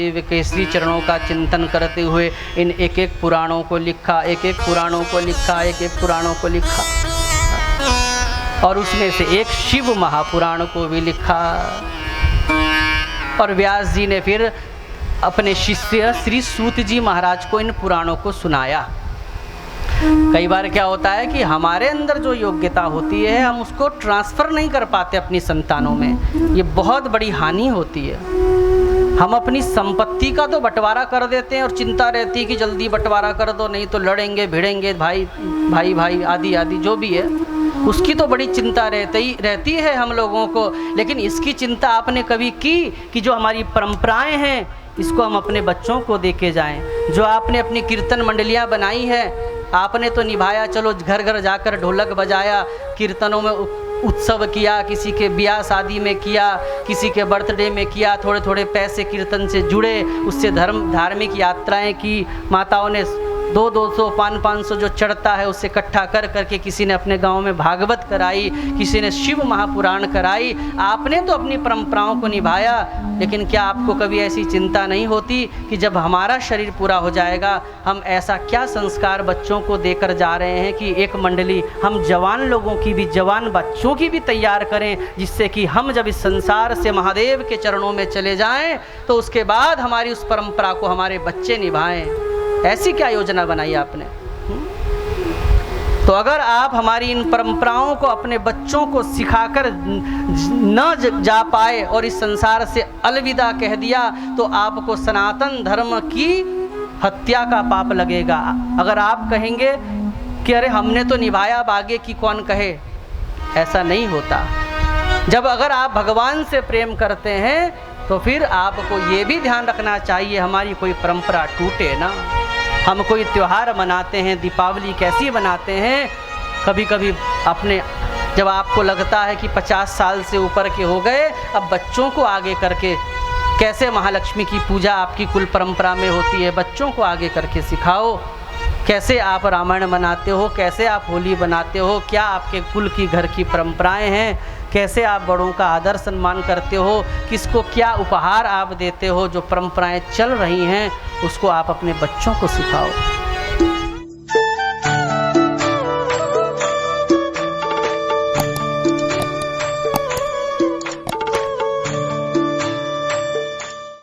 महादेव के श्री चरणों का चिंतन करते हुए इन एक एक पुराणों को लिखा, एक एक पुराणों को लिखा, एक एक पुराणों को लिखा, और उसमें से एक शिव महापुराण को भी लिखा। और व्यास जी ने फिर अपने शिष्य श्री सूत जी महाराज को इन पुराणों को सुनाया। कई बार क्या होता है कि हमारे अंदर जो योग्यता होती है हम उसको ट्रांसफ़र नहीं कर पाते अपनी संतानों में, ये बहुत बड़ी हानि होती है। हम अपनी संपत्ति का तो बंटवारा कर देते हैं और चिंता रहती है कि जल्दी बंटवारा कर दो, नहीं तो लड़ेंगे भिड़ेंगे भाई भाई भाई आदि आदि जो भी है, उसकी तो बड़ी चिंता रहती है हम लोगों को। लेकिन इसकी चिंता आपने कभी की कि जो हमारी परंपराएं हैं इसको हम अपने बच्चों को दे के जाएं। जो आपने अपनी कीर्तन मंडलियां बनाई है आपने तो निभाया, चलो घर घर जाकर ढोलक बजाया, कीर्तनों में उत्सव किया, किसी के ब्याह शादी में किया, किसी के बर्थडे में किया, थोड़े थोड़े पैसे कीर्तन से जुड़े, उससे धार्मिक यात्राएं की, माताओं ने 200 500 जो चढ़ता है उससे इकट्ठा कर करके किसी ने अपने गांव में भागवत कराई, किसी ने शिव महापुराण कराई। आपने तो अपनी परंपराओं को निभाया, लेकिन क्या आपको कभी ऐसी चिंता नहीं होती कि जब हमारा शरीर पूरा हो जाएगा हम ऐसा क्या संस्कार बच्चों को देकर जा रहे हैं कि एक मंडली हम जवान लोगों की भी, जवान बच्चों की भी तैयार करें, जिससे कि हम जब इस संसार से महादेव के चरणों में चले जाएं तो उसके बाद हमारी उस परंपरा को हमारे बच्चे निभाएं। ऐसी क्या योजना बनाई आपने? तो अगर आप हमारी इन परंपराओं को अपने बच्चों को सिखाकर न जा पाए और इस संसार से अलविदा कह दिया तो आपको सनातन धर्म की हत्या का पाप लगेगा। अगर आप कहेंगे कि अरे हमने तो निभाया, अब आगे की कौन कहे, ऐसा नहीं होता। जब अगर आप भगवान से प्रेम करते हैं तो फिर आपको ये भी ध्यान रखना चाहिए हमारी कोई परंपरा टूटे ना। हम कोई त्यौहार मनाते हैं, दीपावली कैसी मनाते हैं, कभी कभी अपने जब आपको लगता है कि 50 साल से ऊपर के हो गए, अब बच्चों को आगे करके कैसे महालक्ष्मी की पूजा आपकी कुल परंपरा में होती है, बच्चों को आगे करके सिखाओ। कैसे आप रामायण मनाते हो, कैसे आप होली बनाते हो, क्या आपके कुल की घर की परंपराएं हैं, कैसे आप बड़ों का आदर सम्मान करते हो, किसको क्या उपहार आप देते हो, जो परंपराएं चल रही हैं उसको आप अपने बच्चों को सिखाओ।